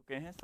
चुके हैं।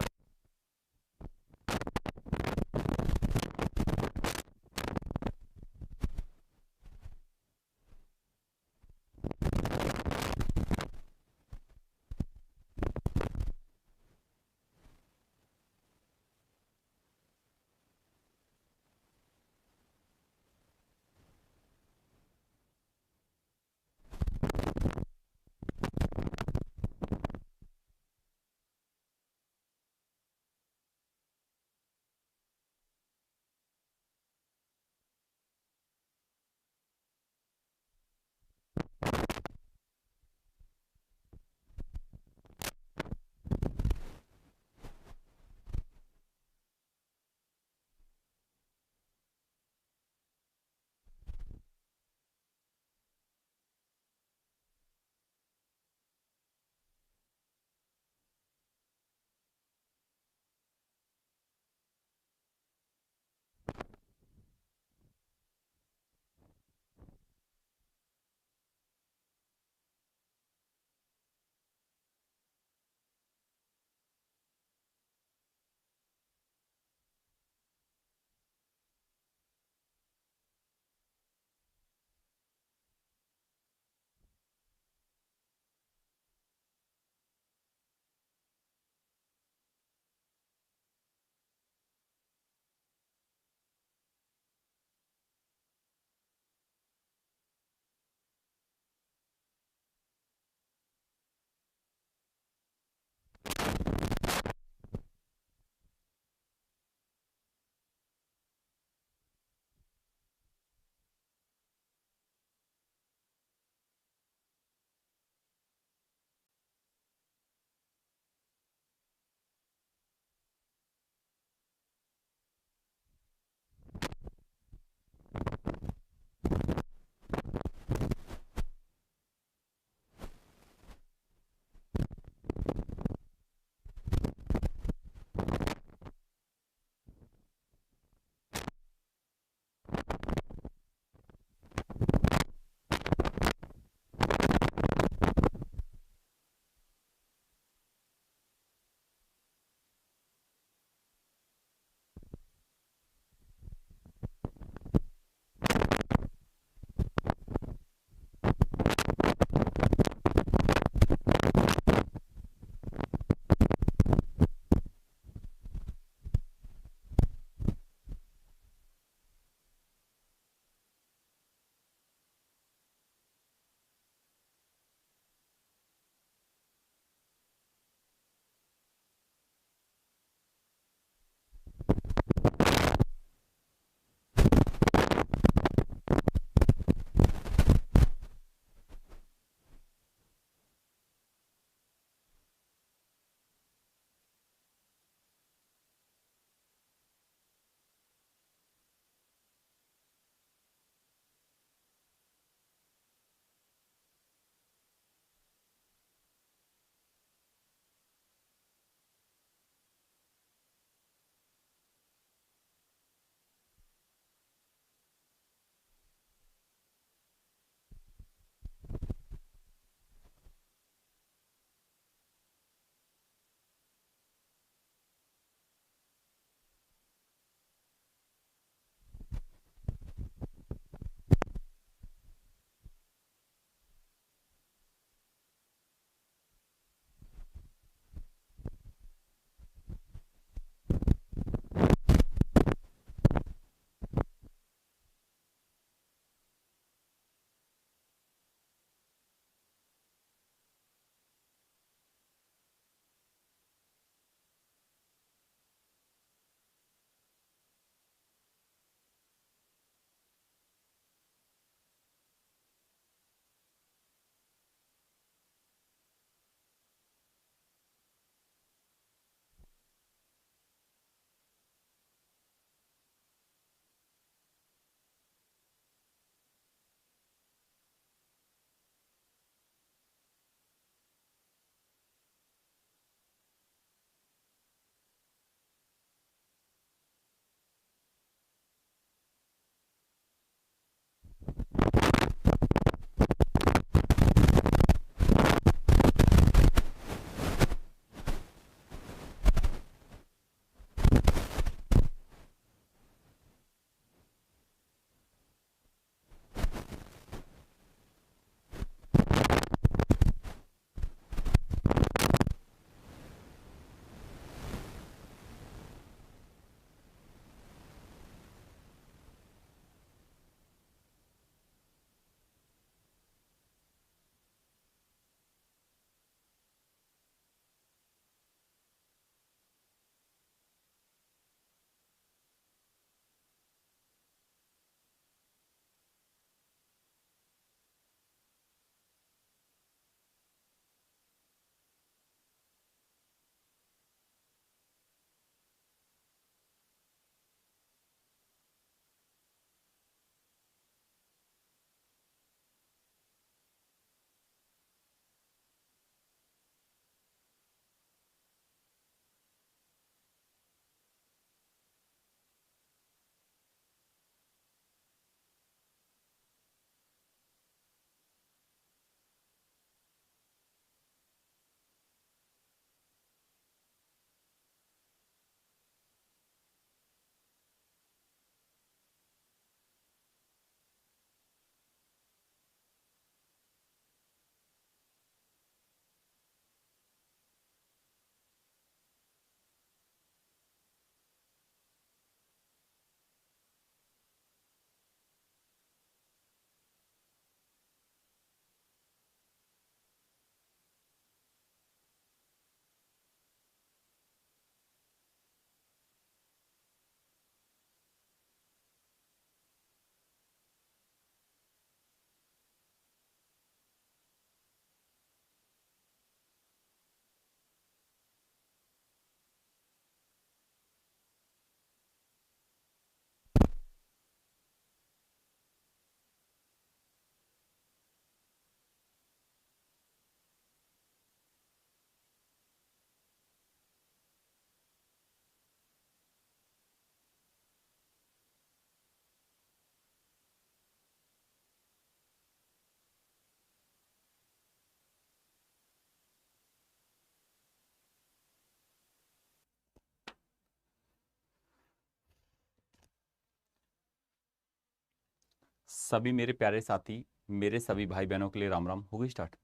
सभी मेरे प्यारे साथी, मेरे सभी भाई बहनों के लिए राम राम। हो गई स्टार्ट?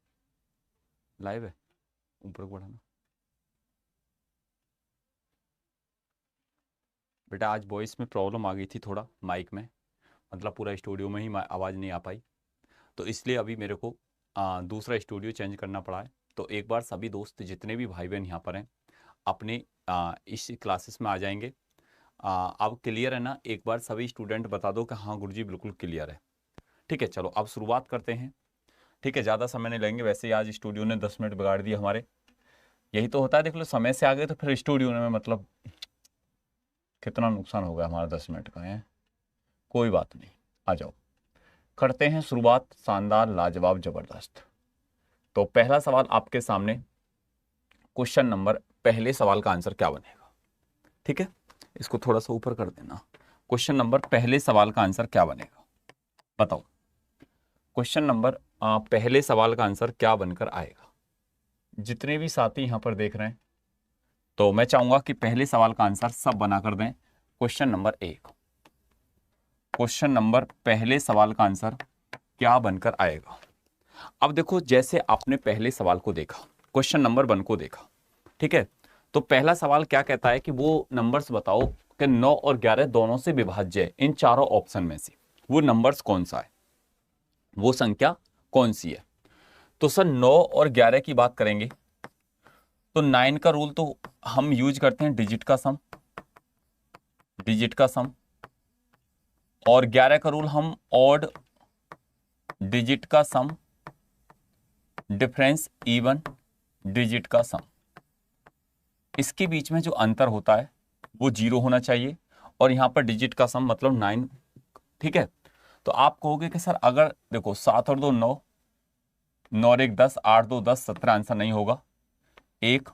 लाइव है? ऊपर को बढ़ाना बेटा। आज वॉइस में प्रॉब्लम आ गई थी थोड़ा, माइक में, मतलब पूरा स्टूडियो में ही आवाज़ नहीं आ पाई, तो इसलिए अभी मेरे को दूसरा स्टूडियो चेंज करना पड़ा है। तो एक बार सभी दोस्त जितने भी भाई बहन यहाँ पर हैं अपने इस क्लासेस में आ जाएंगे। अब क्लियर है ना? एक बार सभी स्टूडेंट बता दो कि हाँ गुरुजी बिल्कुल क्लियर है। ठीक है, चलो अब शुरुआत करते हैं। ठीक है, ज़्यादा समय नहीं लेंगे, वैसे ही आज स्टूडियो ने 10 मिनट बिगाड़ दिए हमारे। यही तो होता है, देख लो, समय से आ गए तो फिर स्टूडियो में मतलब कितना नुकसान हो गया हमारा 10 मिनट का है। कोई बात नहीं, आ जाओ, करते हैं शुरुआत। शानदार, लाजवाब, जबरदस्त। तो पहला सवाल आपके सामने, क्वेश्चन नंबर, पहले सवाल का आंसर क्या बनेगा? ठीक है, इसको थोड़ा सा ऊपर कर देना। क्वेश्चन नंबर, पहले सवाल का आंसर क्या बनेगा? बताओ, क्वेश्चन नंबर पहले सवाल का आंसर क्या बनकर आएगा? जितने भी साथी यहां पर देख रहे हैं, तो मैं चाहूंगा कि पहले सवाल का आंसर सब बना कर दें। क्वेश्चन नंबर 1, क्वेश्चन नंबर पहले सवाल का आंसर क्या बनकर आएगा? अब देखो, जैसे आपने पहले सवाल को देखा, क्वेश्चन नंबर 1 को देखा, ठीक है, तो पहला सवाल क्या कहता है कि वो नंबर्स बताओ कि 9 और 11 दोनों से विभाज्य है। इन चारों ऑप्शन में से वो नंबर्स कौन सा है, वो संख्या कौन सी है? तो सर 9 और 11 की बात करेंगे तो 9 का रूल तो हम यूज करते हैं डिजिट का सम, डिजिट का सम, और 11 का रूल हम ऑड डिजिट का सम, डिफरेंस इवन डिजिट का सम। इसके बीच में जो अंतर होता है वो 0 होना चाहिए, और यहां पर डिजिट का सम मतलब 9। ठीक है, तो आप कहोगे कि सर अगर देखो 7 और 2 9, 9 और 1 10, 8 2 10, 17 आंसर नहीं होगा। 1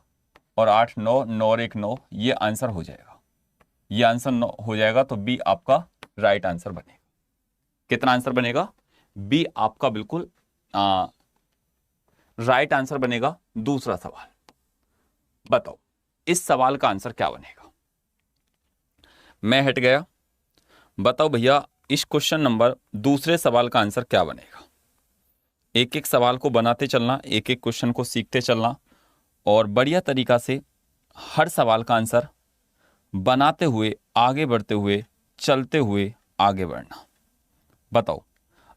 और 8 9, 9 और 1 9, ये आंसर हो जाएगा, ये आंसर हो जाएगा। तो बी आपका राइट आंसर बनेगा। कितना आंसर बनेगा? बी आपका बिल्कुल राइट आंसर बनेगा। दूसरा सवाल बताओ, इस सवाल का आंसर क्या बनेगा? मैं हट गया, बताओ भैया, इस क्वेश्चन नंबर दूसरे सवाल का आंसर क्या बनेगा? एक एक सवाल को बनाते चलना, एक एक क्वेश्चन को सीखते चलना, और बढ़िया तरीका से हर सवाल का आंसर बनाते हुए, आगे बढ़ते हुए, चलते हुए आगे बढ़ना। बताओ,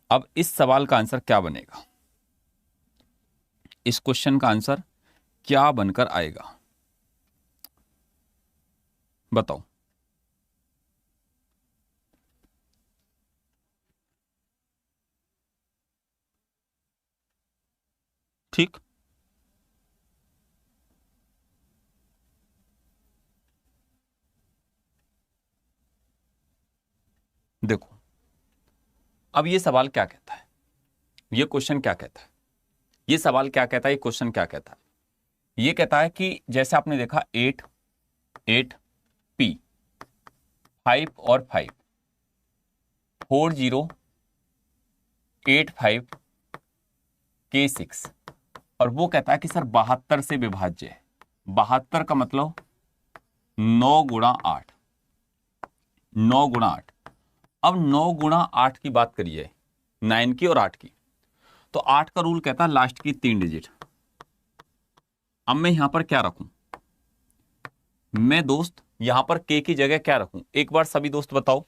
अब इस सवाल का आंसर क्या बनेगा? इस क्वेश्चन का आंसर क्या बनकर आएगा? बताओ। ठीक, देखो, अब ये सवाल क्या कहता है, ये क्वेश्चन क्या कहता है, ये सवाल क्या कहता है, ये क्वेश्चन क्या कहता है? ये कहता है कि जैसे आपने देखा 8 8 P, 5 और 5, 4 0 8 5 K 6, और वो कहता है कि सर 72 से विभाज्य है। 72 का मतलब 9 गुणा 8, 9 गुणा 8। अब 9 गुणा 8 की बात करिए, 9 की और 8 की, तो 8 का रूल कहता है लास्ट की 3 डिजिट। अब मैं यहां पर क्या रखूं? मैं दोस्त यहां पर के की जगह क्या रखूं? एक बार सभी दोस्त बताओ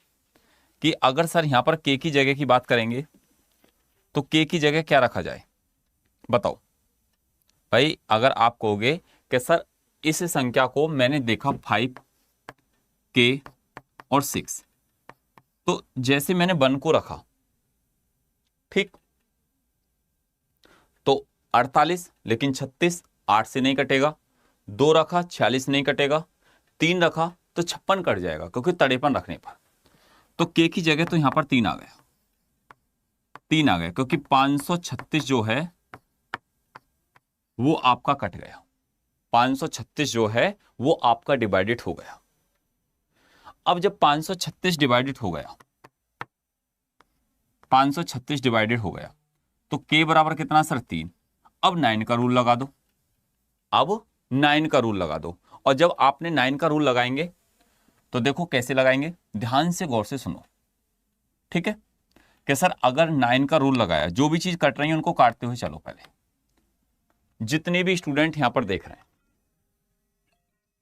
कि अगर सर यहां पर के की जगह की बात करेंगे तो के की जगह क्या रखा जाए? बताओ भाई। अगर आप कहोगे कि सर इस संख्या को मैंने देखा 5 के और 6, तो जैसे मैंने 1 को रखा, ठीक, तो 48, लेकिन 36 8 से नहीं कटेगा। 2 रखा, 46 नहीं कटेगा। 3 रखा तो 56 कट जाएगा, क्योंकि 53 रखने पर। तो के की जगह तो यहां पर 3 आ गया, 3 आ गया, क्योंकि 536 जो है वो आपका कट गया। 536 जो है वो आपका डिवाइडेड हो गया। अब जब 536 डिवाइडेड हो गया, 536 डिवाइडेड हो गया, तो के बराबर कितना सर? 3। अब 9 का रूल लगा दो, अब 9 का रूल लगा दो। और जब आपने 9 का रूल लगाएंगे तो देखो कैसे लगाएंगे, ध्यान से गौर से सुनो, ठीक है। कि सर अगर 9 का रूल लगाया, जो भी चीज कट रही है उनको काटते हुए चलो। पहले जितने भी स्टूडेंट यहां पर देख रहे हैं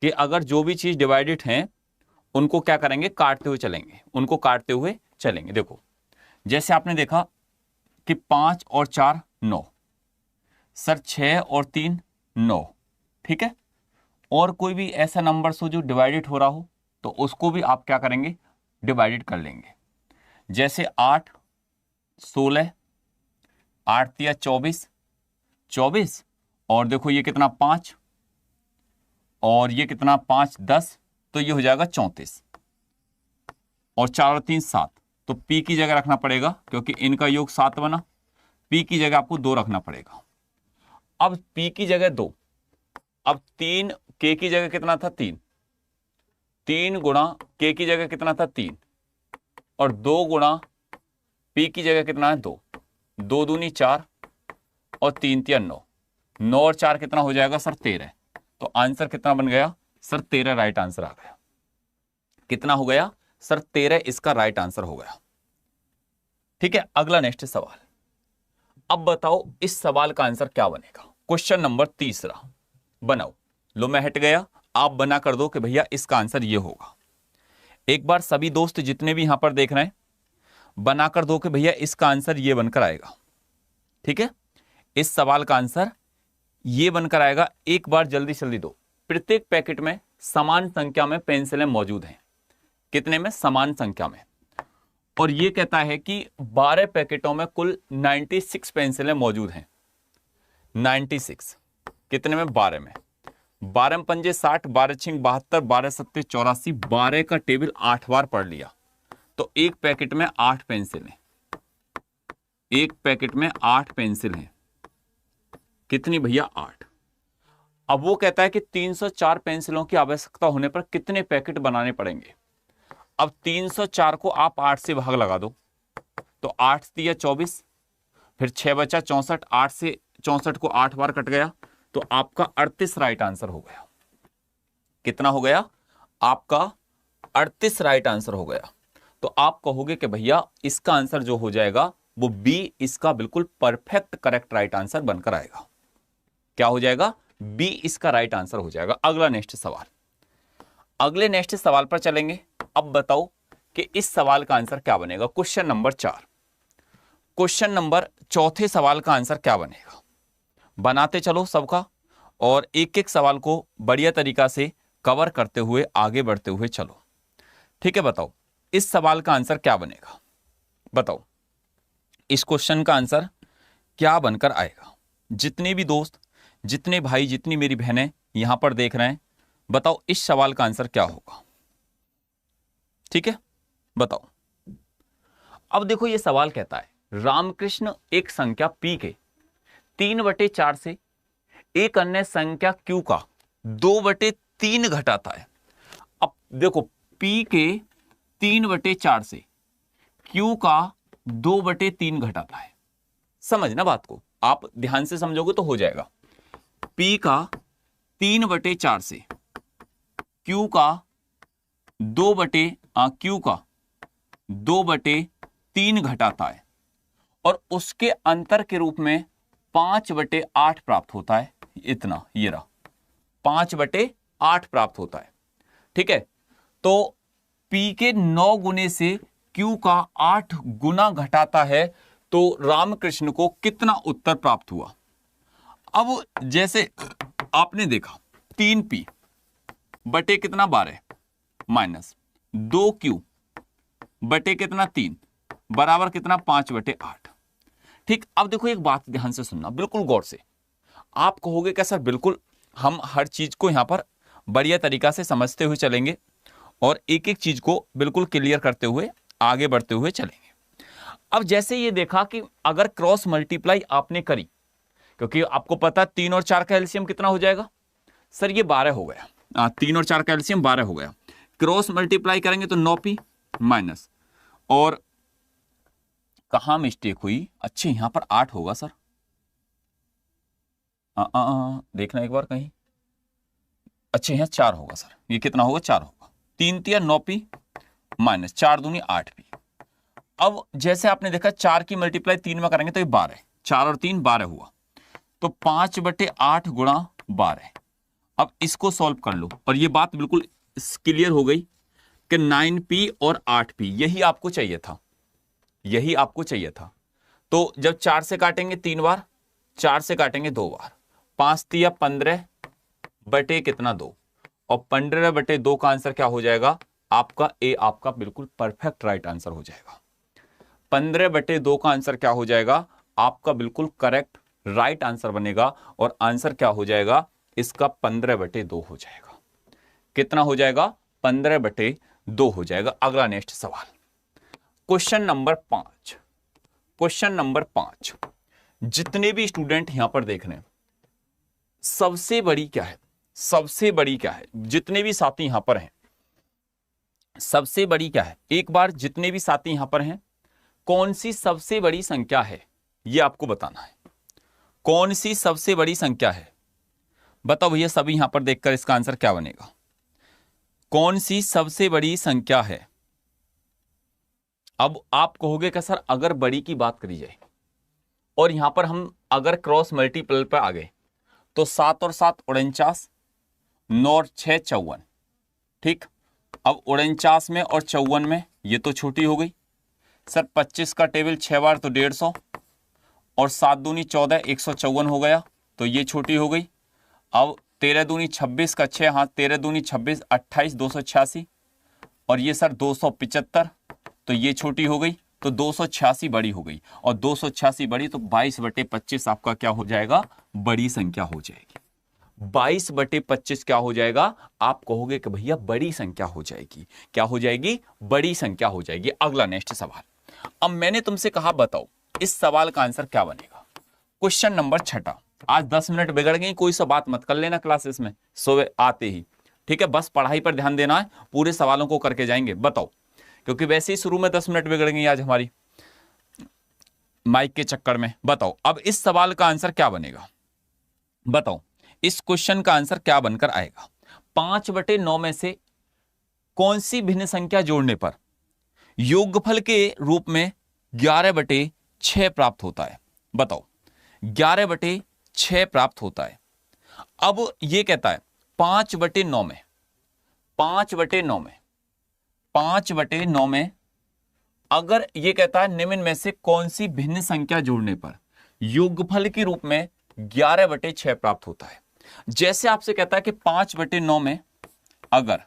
कि अगर जो भी चीज डिवाइडेड है उनको क्या करेंगे, काटते हुए चलेंगे, उनको काटते हुए चलेंगे। देखो जैसे आपने देखा कि 5 और 4 9, सर 6 और 3 9, ठीक है। और कोई भी ऐसा नंबर हो जो डिवाइडेड हो रहा हो तो उसको भी आप क्या करेंगे, डिवाइडेड कर लेंगे। जैसे 8 16, 8 तिया 24, 24, और देखो ये कितना 5, और ये कितना 5 10, तो ये हो जाएगा 34, और 4 और 3 7, तो पी की जगह रखना पड़ेगा क्योंकि इनका योग 7 बना, पी की जगह आपको 2 रखना पड़ेगा। अब पी की जगह 2, अब 3 के की जगह कितना था 3, 3 गुणा के की जगह कितना था 3, और 2 गुणा पी की जगह कितना है 2, 2 दूनी 4, और 3 तिया 9, 9 और 4 कितना हो जाएगा सर 13। तो आंसर कितना बन गया सर 13 राइट आंसर आ गया। कितना हो गया सर 13 इसका राइट आंसर हो गया। ठीक है, अगला नेक्स्ट सवाल। अब बताओ इस सवाल का आंसर क्या बनेगा। क्वेश्चन नंबर 3 बनाओ। लो मैं हट गया, आप बना कर दो कि भैया इसका आंसर ये होगा। एक बार सभी दोस्त जितने भी यहां पर देख रहे हैं बना कर दो कि भैया इसका आंसर ये बनकर आएगा। ठीक है, इस सवाल का आंसर ये बनकर आएगा। एक बार जल्दी जल्दी दो। प्रत्येक पैकेट में समान संख्या में पेंसिलें मौजूद हैं। कितने में, समान संख्या में। और ये कहता है कि 12 पैकेटों में कुल 96 पेंसिलें मौजूद हैं। 96 कितने में, 12 में। 12 में पंजे 60, 12 छिंग 72, 12 सत्ते 84, 12 का टेबल 8 बार पढ़ लिया तो एक पैकेट में 8 पेंसिलें, एक पैकेट में 8 पेंसिल हैं। कितनी भैया, 8। अब वो कहता है कि 304 पेंसिलों की आवश्यकता होने पर कितने पैकेट बनाने पड़ेंगे। अब 304 को आप 8 से भाग लगा दो तो 8 तिया 24, फिर 6 बचा 64, 8 से 64 को 8 बार कट गया तो आपका 38 राइट आंसर हो गया। कितना हो गया आपका, 38 राइट आंसर हो गया। तो आप कहोगे कि भैया इसका आंसर जो हो जाएगा वो बी इसका बिल्कुल परफेक्ट करेक्ट राइट आंसर बनकर आएगा। क्या हो जाएगा, बी इसका राइट आंसर हो जाएगा। अगला नेक्स्ट सवाल, अगले नेक्स्ट सवाल पर चलेंगे। अब बताओ कि इस सवाल का आंसर क्या बनेगा। क्वेश्चन नंबर 4, क्वेश्चन नंबर चौथे सवाल का आंसर क्या बनेगा। बनाते चलो सबका और एक एक सवाल को बढ़िया तरीका से कवर करते हुए आगे बढ़ते हुए चलो। ठीक है, बताओ इस सवाल का आंसर क्या बनेगा। बताओ इस क्वेश्चन का आंसर क्या बनकर आएगा। जितने भी दोस्त, जितने भाई, जितनी मेरी बहनें यहां पर देख रहे हैं, बताओ इस सवाल का आंसर क्या होगा। ठीक है, बताओ। अब देखो ये सवाल कहता है रामकृष्ण एक संख्या p के 3/4 से एक अन्य संख्या q का 2/3 घटाता है। अब देखो p के 3/4 से q का 2/3 घटाता है। समझना बात को, आप ध्यान से समझोगे तो हो जाएगा। p का 3/4 से q का 2/3 घटाता है और उसके अंतर के रूप में 5/8 प्राप्त होता है। इतना, ये रहा 5/8 प्राप्त होता है। ठीक है, तो p के 9 गुने से q का 8 गुना घटाता है तो रामकृष्ण को कितना उत्तर प्राप्त हुआ। अब जैसे आपने देखा 3p बटे कितना 12 माइनस 2q बटे कितना 3 बराबर कितना 5/8। ठीक, अब देखो एक बात ध्यान से सुनना बिल्कुल गौर से। आप कहोगे क्या सर, बिल्कुल हम हर चीज को यहां पर बढ़िया तरीका से समझते हुए चलेंगे और एक एक चीज को बिल्कुल क्लियर करते हुए आगे बढ़ते हुए चलेंगे। अब जैसे ये देखा कि अगर क्रॉस मल्टीप्लाई आपने करी, क्योंकि आपको पता 3 और 4 का एलसीएम कितना हो जाएगा सर, ये 12 हो गया। 3 और 4 का एलसीएम 12 हो गया। क्रॉस मल्टीप्लाई करेंगे तो 9p माइनस, और कहां मिस्टेक हुई, अच्छे यहां पर 8 होगा सर। देखना एक बार कहीं, अच्छे यहां 4 होगा सर। ये कितना होगा, 4 होगा। 3 तिया 9p माइनस 4 दूनी 8p। अब जैसे आपने देखा 4 की मल्टीप्लाई 3 में करेंगे तो ये 12, 4 और 3 12 हुआ, तो 5/8 गुणा 12। अब इसको सॉल्व कर लो और ये बात बिल्कुल क्लियर हो गई कि 9p और 8p यही आपको चाहिए था, यही आपको चाहिए था। तो जब 4 से काटेंगे 3 बार, 4 से काटेंगे 2 बार, 5 तिया 15 बटे कितना 2, और 15/2 का आंसर क्या हो जाएगा आपका ए, आपका बिल्कुल परफेक्ट राइट आंसर हो जाएगा। 15/2 का आंसर क्या हो जाएगा आपका बिल्कुल करेक्ट राइट आंसर बनेगा, और आंसर क्या हो जाएगा इसका 15/2 हो जाएगा। कितना हो जाएगा 15/2 हो जाएगा। अगला नेक्स्ट सवाल, क्वेश्चन नंबर 5। क्वेश्चन नंबर 5, जितने भी स्टूडेंट यहां पर देख रहे हैं, सबसे बड़ी क्या है, सबसे बड़ी क्या है, जितने भी साथी यहां पर हैं सबसे बड़ी क्या है, एक बार जितने भी साथी यहां पर हैं कौन सी सबसे बड़ी संख्या है यह आपको बताना है। कौन सी सबसे बड़ी संख्या है, बताओ भैया सभी यहां पर देखकर इसका आंसर क्या बनेगा। कौन सी सबसे बड़ी संख्या है। अब आप कहोगे कि सर अगर बड़ी की बात करी जाए और यहां पर हम अगर क्रॉस मल्टीपल पर आ गए तो 7 और 7 49, 9 और 6 54, ठीक। अब 49 में और 54 में ये तो छोटी हो गई सर, 25 का टेबल 6 बार तो 150, और 7 दूनी 14 154 हो गया तो ये छोटी हो गई। अब 13 दूनी 26 का 6, हाँ 13 दूनी 26 28 286, और ये सर 275 तो ये छोटी हो गई, तो 286 बड़ी हो गई, और 286 बड़ी तो 22/25 आपका क्या हो जाएगा बड़ी संख्या हो जाएगी। 22/25 क्या हो जाएगा, आप कहोगे कि भैया बड़ी संख्या हो जाएगी, क्या हो जाएगी बड़ी संख्या हो जाएगी। अगला नेक्स्ट सवाल, अब मैंने तुमसे कहा बताओ इस सवाल का आंसर क्या बनेगा। क्वेश्चन नंबर 6, आज 10 मिनट बिगड़ गई, कोई सा बात मत कर लेना क्लासेस में सुबह आते ही, ठीक है, बस पढ़ाई पर ध्यान देना है, पूरे सवालों को करके जाएंगे। बताओ, क्योंकि वैसे ही शुरू में 10 मिनट बिगड़ गई आज हमारी माइक के चक्कर में। बताओ अब इस सवाल का आंसर क्या बनेगा, बताओ इस क्वेश्चन का आंसर क्या बनकर आएगा। 5/9 में से कौन सी भिन्न संख्या जोड़ने पर योगफल के रूप में 11/6 प्राप्त होता है। बताओ 11/6 प्राप्त होता है। अब यह कहता है 5/9 में 5/9 में 5/9 में अगर यह कहता है निम्न में से कौन सी भिन्न संख्या जोड़ने पर योगफल के रूप में 11/6 प्राप्त होता है। जैसे आपसे कहता है कि 5/9 में अगर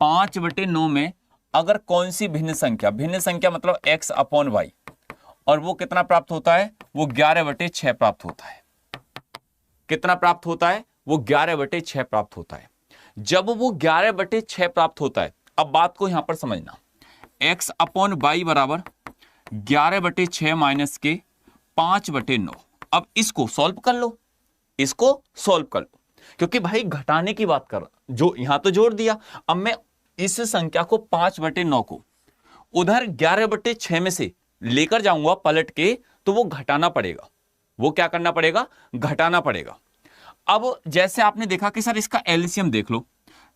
5/9 में अगर कौन सी भिन्न संख्या मतलब x/y, और वो कितना प्राप्त होता है, वो 11/6 प्राप्त होता है। कितना प्राप्त होता है, वो 11/6 प्राप्त होता है। जब वो 11/6 प्राप्त होता है, अब बात को यहां पर समझना, x/y बराबर 11/6 माइनस के 5/9। अब इसको सॉल्व कर लो, इसको सॉल्व कर लो, क्योंकि भाई घटाने की बात कर रहा, जो यहां तो जोड़ दिया, अब मैं इस संख्या को 5/9 को उधर 11/6 में से लेकर जाऊंगा पलट के, तो वो घटाना पड़ेगा। वो क्या करना पड़ेगा, घटाना पड़ेगा। अब जैसे आपने देखा कि सर इसका एलसीएम देख लो,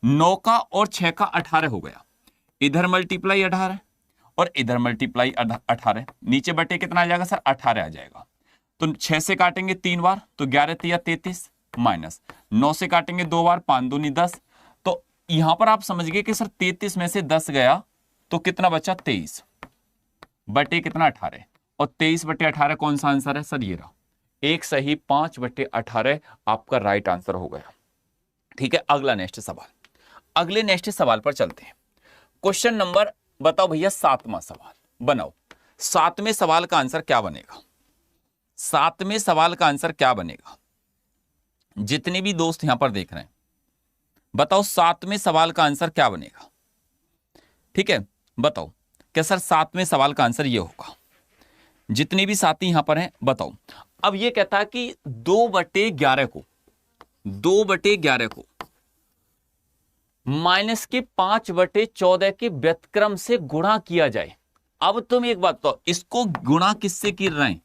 9 का और 6 का 18 हो गया, इधर मल्टीप्लाई 18 और इधर मल्टीप्लाई 18, नीचे बटे कितना आ जाएगा सर 18 आ जाएगा। तो 6 से काटेंगे 3 बार तो 11 तिया 33, माइनस 9 से काटेंगे 2 बार 5 दूनी 10, तो यहां पर आप समझ गए कि सर 33 में से 10 गया तो कितना बचा 23 बटे कितना 18, और 23/18 कौन सा आंसर है सर, ये रहा एक सही 5/18 आपका राइट आंसर हो गया। ठीक है, अगला नेक्स्ट सवाल, अगले नेक्स्ट सवाल पर चलते हैं। क्वेश्चन नंबर बताओ भैया 7वां सवाल बनाओ। 7वें सवाल का आंसर क्या बनेगा, 7वें सवाल का आंसर क्या बनेगा। जितने भी दोस्त यहां पर देख रहे हैं बताओ 7वें सवाल का आंसर क्या बनेगा। ठीक है, बताओ क्या सर 7वें सवाल का आंसर ये होगा। जितने भी साथी यहां पर हैं बताओ। अब ये कहता है कि 2/11 को 2/11 को माइनस के 5/14 के व्युत्क्रम से गुणा किया जाए। अब तुम एक बात तो, इसको गुणा किससे कर रहे हैं,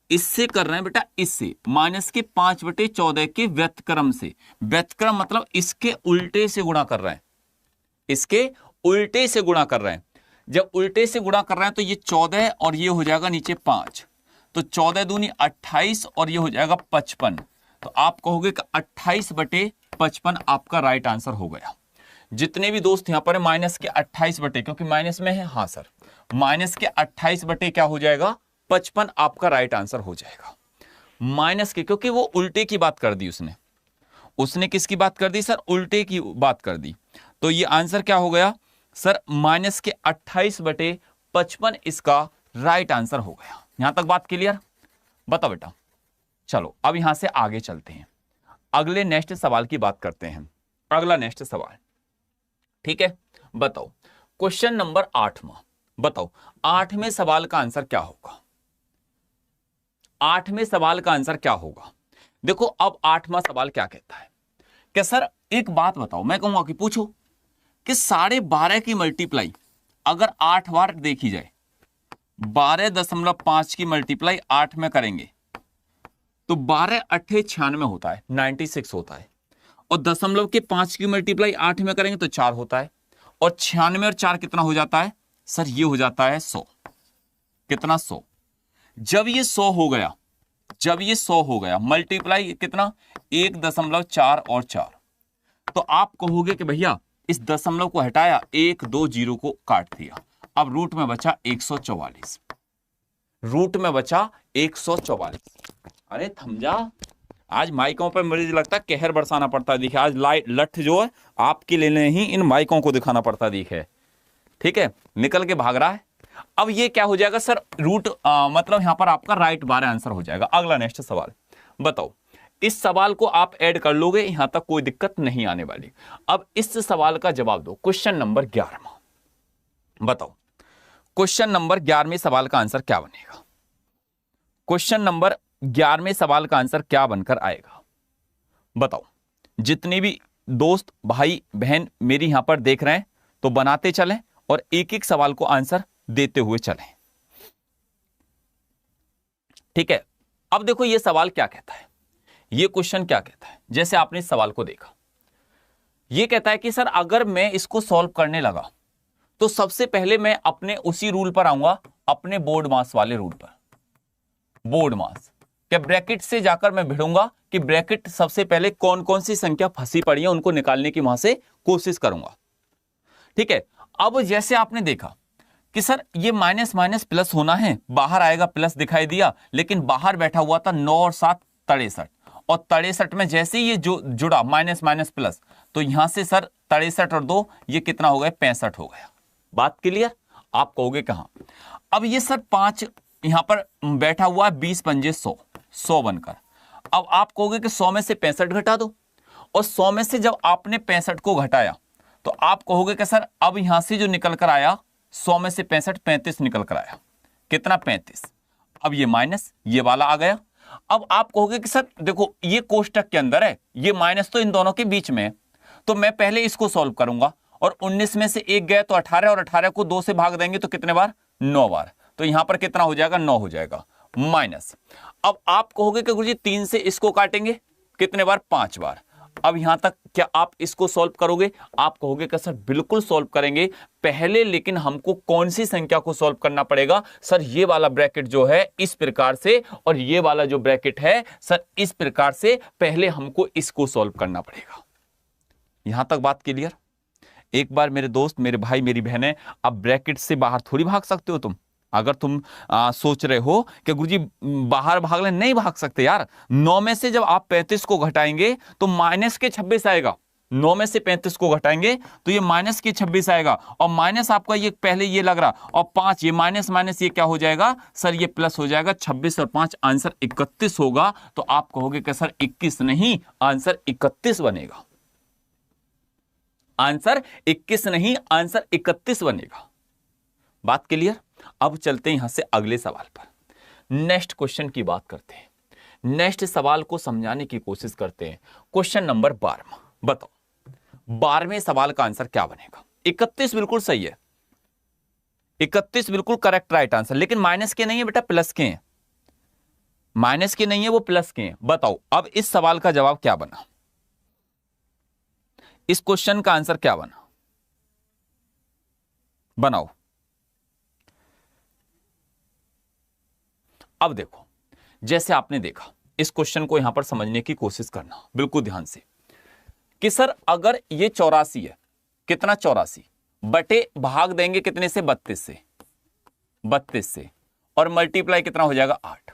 इससे कर रहे हैं बेटा, इससे माइनस के 5/14 के व्युत्क्रम से। व्युत्क्रम मतलब इसके उल्टे से गुणा कर रहे हैं, इसके उल्टे से गुणा कर रहे हैं। जब उल्टे से गुणा कर रहे हैं तो ये 14 और ये हो जाएगा नीचे 5, तो 14 दूनी 28 और ये हो जाएगा 55। तो आप कहोगे कि 28/55 आपका राइट आंसर हो गया। जितने भी दोस्त यहां पर है माइनस के 28 बटे, क्योंकि माइनस में है, हाँ सर, माइनस के 28 बटे क्या हो जाएगा 55 आपका राइट आंसर हो जाएगा। माइनस के, क्योंकि वो उल्टे की बात कर दी उसने किसकी बात कर दी सर, उल्टे की बात कर दी। तो ये आंसर क्या हो गया सर, माइनस के 28/55 इसका राइट आंसर हो गया। यहां तक बात क्लियर? बताओ बेटा। चलो अब यहां से आगे चलते हैं, अगले नेक्स्ट सवाल की बात करते हैं। अगला नेक्स्ट सवाल, ठीक है, बताओ क्वेश्चन नंबर 8वां। बताओ 8वें सवाल का आंसर क्या होगा? 8वें सवाल का आंसर क्या होगा? देखो अब 8वां सवाल क्या कहता है कि सर एक बात बताओ, मैं कहूंगा कि पूछो कि 12.5 की मल्टीप्लाई अगर 8 बार देखी जाए, 12.5 की मल्टीप्लाई 8 में करेंगे तो 12 8 96 होता है, 96 होता है। और दशमलव के 5 की मल्टीप्लाई 8 में करेंगे तो 4 होता है। और 96 और 4 कितना हो जाता है सर, ये हो जाता है 100। कितना? 100। जब ये 100 हो गया, जब ये 100 हो गया, मल्टीप्लाई कितना 1.4 और 4, तो आप कहोगे कि भैया इस दशमलव को हटाया, 1 2 0 को काट दिया, अब रूट में बचा 144। रूट में बचा 144। अरे थम जा, आज माइकों पर मुझे लगता है कहर बरसाना पड़ता है। देखिए आज लाइट लठ जो है आपके लेने ही इन माइकों को दिखाना पड़ता दिखे, ठीक है, निकल के भाग रहा है। अब ये क्या हो जाएगा सर, रूट मतलब यहां पर आपका राइट 12 आंसर हो जाएगा। अगला नेक्स्ट सवाल, बताओ इस सवाल को आप ऐड कर लोगे, यहां तक कोई दिक्कत नहीं आने वाली। अब इस सवाल का जवाब दो, क्वेश्चन नंबर 11। बताओ क्वेश्चन नंबर 11वें सवाल का आंसर क्या बनेगा? क्वेश्चन नंबर 11वें सवाल का आंसर क्या बनकर आएगा? बताओ। जितने भी दोस्त भाई बहन मेरी यहां पर देख रहे हैं तो बनाते चलें और एक एक सवाल को आंसर देते हुए चलें, ठीक है। अब देखो ये सवाल क्या कहता है, ये क्वेश्चन क्या कहता है। जैसे आपने इस सवाल को देखा, ये कहता है कि सर अगर मैं इसको सॉल्व करने लगा तो सबसे पहले मैं अपने उसी रूल पर आऊंगा, अपने बोर्ड मास वाले रूल पर। बोर्ड मास क्या, ब्रैकेट से जाकर मैं भिड़ूंगा कि ब्रैकेट सबसे पहले कौन कौन सी संख्या फंसी पड़ी है उनको निकालने की वहां से कोशिश करूंगा, ठीक है। अब जैसे आपने देखा कि सर ये माइनस माइनस प्लस होना है, बाहर आएगा प्लस दिखाई दिया, लेकिन बाहर बैठा हुआ था 9 और 7 63, और 63 में जैसे ही ये जो जुड़ा माइनस माइनस प्लस, तो यहां से सर 63 और 2 ये कितना हो गया 65 हो गया। बात क्लियर? आप कहोगे कहां? अब ये सर 5 यहां पर बैठा हुआ है, 20 पंजे 100 बनकर। अब आप कहोगे कि 100 में से 65 घटा दो, और 100 में से जब आपने 65 को घटाया तो आप कहोगे कि सर अब यहां से जो निकल कर आया 100 में से 65 35 निकल कर आया। कितना? 35। अब ये माइनस ये वाला आ गया। अब आप कहोगे कि सर देखो ये कोष्टक के अंदर है, ये माइनस तो इन दोनों के बीच में है, तो मैं पहले इसको सॉल्व करूंगा, और 19 में से 1 गया तो 18, और 18 को 2 से भाग देंगे तो कितने बार? 9 बार। तो यहां पर कितना हो जाएगा? 9 हो जाएगा माइनस। अब आप कहोगे कि गुरुजी 3 से इसको काटेंगे कितने बार? 5 बार। अब यहां तक क्या आप इसको सॉल्व करोगे? आप कहोगे कि सर बिल्कुल सॉल्व करेंगे पहले, लेकिन हमको कौन सी संख्या को सॉल्व करना पड़ेगा? सर ये वाला ब्रैकेट जो है इस प्रकार से, और ये वाला जो ब्रैकेट है सर इस प्रकार से, पहले हमको इसको सॉल्व करना पड़ेगा। यहां तक बात क्लियर? एक बार मेरे दोस्त मेरे भाई मेरी बहनें, अब ब्रैकेट से बाहर थोड़ी भाग सकते हो तुम। अगर तुम सोच रहे हो कि गुरुजी बाहर भाग ले, नहीं भाग सकते यार। 9 में से जब आप 35 को घटाएंगे तो माइनस के 26 आएगा। 9 में से 35 को घटाएंगे तो ये माइनस के 26 आएगा, और माइनस आपका ये पहले ये लग रहा, और 5 ये माइनस माइनस ये क्या हो जाएगा सर? ये प्लस हो जाएगा। 26 और 5 आंसर 31 होगा। तो आप कहोगे कि सर 21 नहीं, आंसर 31 बनेगा। आंसर 21 नहीं, आंसर 31 बनेगा। बात क्लियर? अब चलते हैं यहां से अगले सवाल पर, नेक्स्ट क्वेश्चन की बात करते हैं, नेक्स्ट सवाल को समझाने की कोशिश करते हैं। Question number 12। बताओ 12वें सवाल का आंसर क्या बनेगा? 31 बिल्कुल सही है, 31 बिल्कुल करेक्ट राइट आंसर, लेकिन माइनस के नहीं है बेटा, प्लस के हैं। माइनस के नहीं है, वो प्लस के हैं। बताओ अब इस सवाल का जवाब क्या बना? इस क्वेश्चन का आंसर क्या बना? बनाओ। अब देखो, जैसे आपने देखा, इस क्वेश्चन को यहां पर समझने की कोशिश करना बिल्कुल ध्यान से कि सर अगर ये 84 है, कितना 84 बटे भाग देंगे कितने से, 32 से और मल्टीप्लाई कितना हो जाएगा 8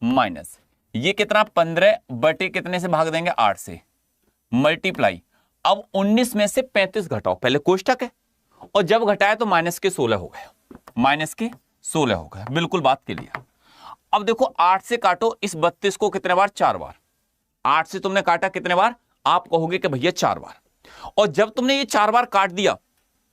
माइनस ये कितना 15 बटे कितने से भाग देंगे 8 से मल्टीप्लाई। अब 19 में से 35 घटाओ, पहले कोष्टक है और जब घटाया तो माइनस के 16 हो गया, माइनस के 16 हो गया, बिल्कुल बात क्लियर। अब देखो 8 से काटो इस 32 को कितने बार, 4 बार। 8 से तुमने काटा कितने बार, आप कहोगे कि भैया 4 बार, और जब तुमने ये 4 बार काट दिया,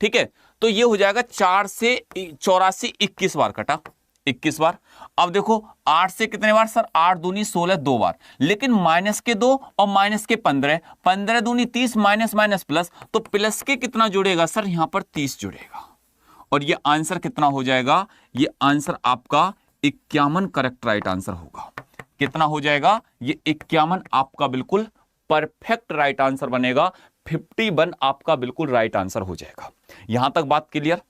ठीक है, तो ये हो जाएगा 4 से 84 21 बार कटा, 21 बार। अब देखो 8 से कितने बार सर, 8 दूनी 16 2 बार, लेकिन माइनस के 2 और माइनस के 15, 15 दूनी 30 माइनस माइनस प्लस, तो प्लस के कितना जुड़ेगा सर, यहां पर 30 जुड़ेगा और ये आंसर कितना हो जाएगा, ये आंसर आपका 51 करेक्ट राइट आंसर होगा। कितना हो जाएगा, ये 51 आपका बिल्कुल परफेक्ट राइट आंसर बनेगा, 51 आपका बिल्कुल राइट आंसर हो जाएगा। यहां तक बात क्लियर,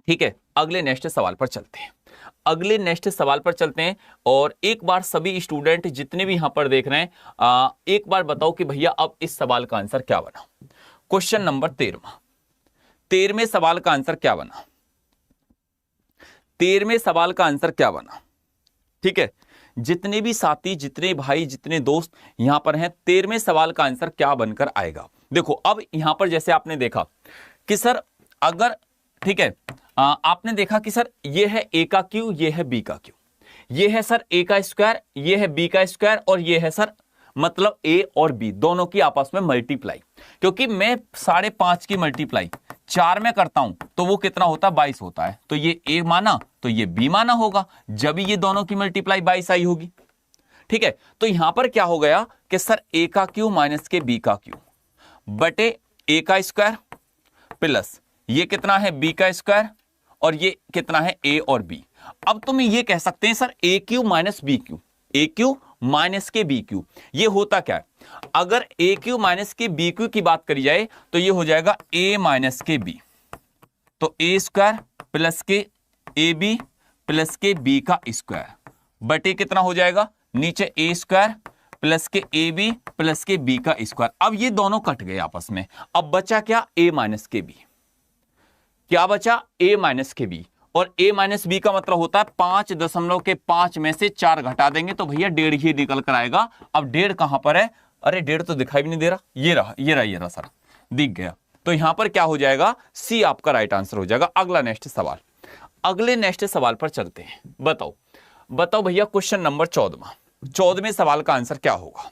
ठीक है। अगले नेक्स्ट सवाल पर चलते हैं, अगले नेक्स्ट सवाल पर चलते हैं और एक बार सभी स्टूडेंट जितने भी यहां पर देख रहे हैं एक बार बताओ कि भैया अब इस सवाल का आंसर क्या बना। क्वेश्चन नंबर 13वें सवाल का आंसर क्या बना, 13वें सवाल का आंसर क्या बना, ठीक है। जितने भी साथी, जितने भाई, जितने दोस्त यहां पर हैं, 13वें सवाल का आंसर क्या बनकर आएगा। देखो अब यहां पर जैसे आपने देखा कि सर अगर, ठीक है, आपने देखा कि सर ये है ए का क्यू, ये है बी का क्यू, ये है सर ए का स्क्वायर, ये है बी का स्क्वायर और ये है सर मतलब ए और बी दोनों की आपस में मल्टीप्लाई। क्योंकि मैं 5.5 की मल्टीप्लाई 4 में करता हूं तो वो कितना होता है, 22 होता है, तो ये ए माना तो ये बी माना होगा, जब ये दोनों की मल्टीप्लाई 22 आई होगी, ठीक है। तो यहां पर क्या हो गया कि सर ए का क्यू माइनस के बी का क्यू बटे ए का स्क्वायर प्लस ये कितना है बी का स्क्वायर और ये कितना है ए और बी। अब तुम ये कह सकते हैं सर ए क्यू माइनस बी क्यू, ए क्यू माइनस के बी क्यू, ये होता क्या है, अगर ए क्यू माइनस के बी क्यू की बात करी जाए तो ये हो जाएगा ए माइनस के बी, तो ए स्क्वायर प्लस के ए बी प्लस के बी का स्क्वायर बटे कितना हो जाएगा, नीचे ए स्क्वायर प्लस के ए बी प्लस के बी का स्क्वायर। अब ये दोनों कट गए आपस में, अब बचा क्या, ए माइनस के बी, क्या बचा, ए माइनस के बी, और ए माइनस बी का मतलब होता है 5.5 में से 4 घटा देंगे तो भैया 1.5 ही निकल कर आएगा। अब 1.5 कहां पर है, अरे 1.5 तो दिखाई भी नहीं दे रहा, ये रहा ये रहा ये रहा सर, दिख गया। तो यहां पर क्या हो जाएगा, सी आपका राइट आंसर हो जाएगा। अगला नेक्स्ट सवाल, अगले नेक्स्ट सवाल पर चलते हैं। बताओ भैया क्वेश्चन नंबर 14वें सवाल का आंसर क्या होगा,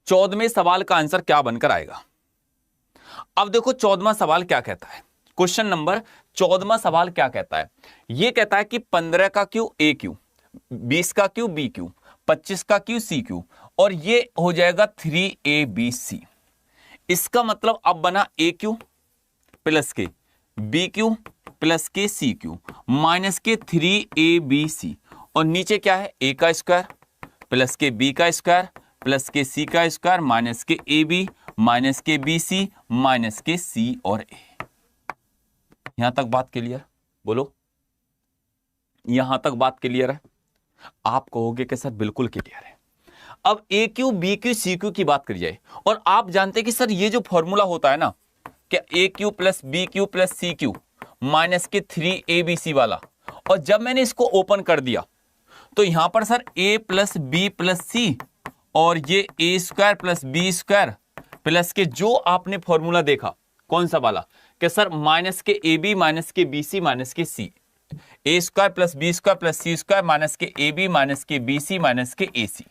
14वें सवाल का आंसर क्या बनकर आएगा। अब देखो 14वां सवाल क्या कहता है, क्वेश्चन नंबर 14वां सवाल क्या कहता है, यह कहता है कि 15 का क्यू ए क्यू, 20 का क्यू बी क्यू, 25 का क्यू सी क्यू और ये हो जाएगा 3ABC। इसका मतलब अब बना ए क्यू प्लस के बी क्यू प्लस के सी क्यू माइनस के 3ABC और नीचे क्या है, ए का स्क्वायर प्लस के बी का स्क्वायर प्लस के सी का स्क्वायर माइनस के ए बी माइनस के बी सी माइनस के सी और ए। यहां तक बात क्लियर, बोलो यहां तक बात क्लियर है। आप कहोगे कि सर बिल्कुल क्लियर है। अब A cube B cube C cube की बात करी जाए और आप जानते हैं कि सर ये जो फॉर्मूला होता है ना, क्या A cube plus B cube plus C cube minus के 3ABC वाला, और जब मैंने इसको ओपन कर दिया तो यहां पर sir A plus B plus C और ये A square plus B square plus के जो आपने फॉर्मूला देखा कौन सा वाला, कि सर माइनस के ए बी माइनस के बी सी माइनस के C, A square plus B square plus C square minus के ए बी माइनस के बी सी माइनस के ए सी,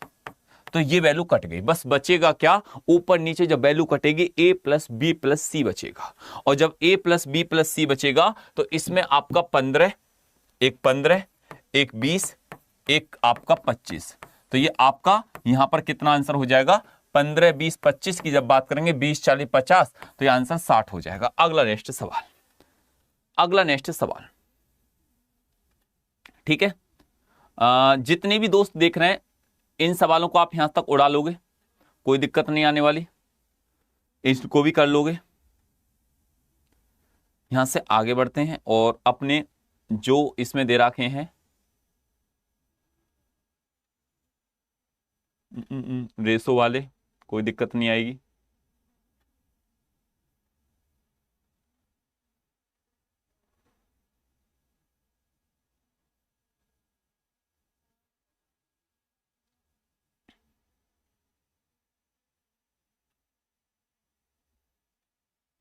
तो ये वैल्यू कट गई। बस बचेगा क्या, ऊपर नीचे जब वैल्यू कटेगी ए प्लस बी प्लस सी बचेगा, और जब ए प्लस बी प्लस सी बचेगा तो इसमें आपका 15 एक 15 एक 20 एक आपका 25, तो ये आपका यहां पर कितना आंसर हो जाएगा, 15 20 25 की जब बात करेंगे 20 40 50 तो ये आंसर 60 हो जाएगा। अगला नेक्स्ट सवाल, ठीक है। जितने भी दोस्त देख रहे हैं इन सवालों को आप यहां तक उड़ा लोगे, कोई दिक्कत नहीं आने वाली, इसको भी कर लोगे। यहां से आगे बढ़ते हैं और अपने जो इसमें दे रखे हैं रेशो वाले कोई दिक्कत नहीं आएगी।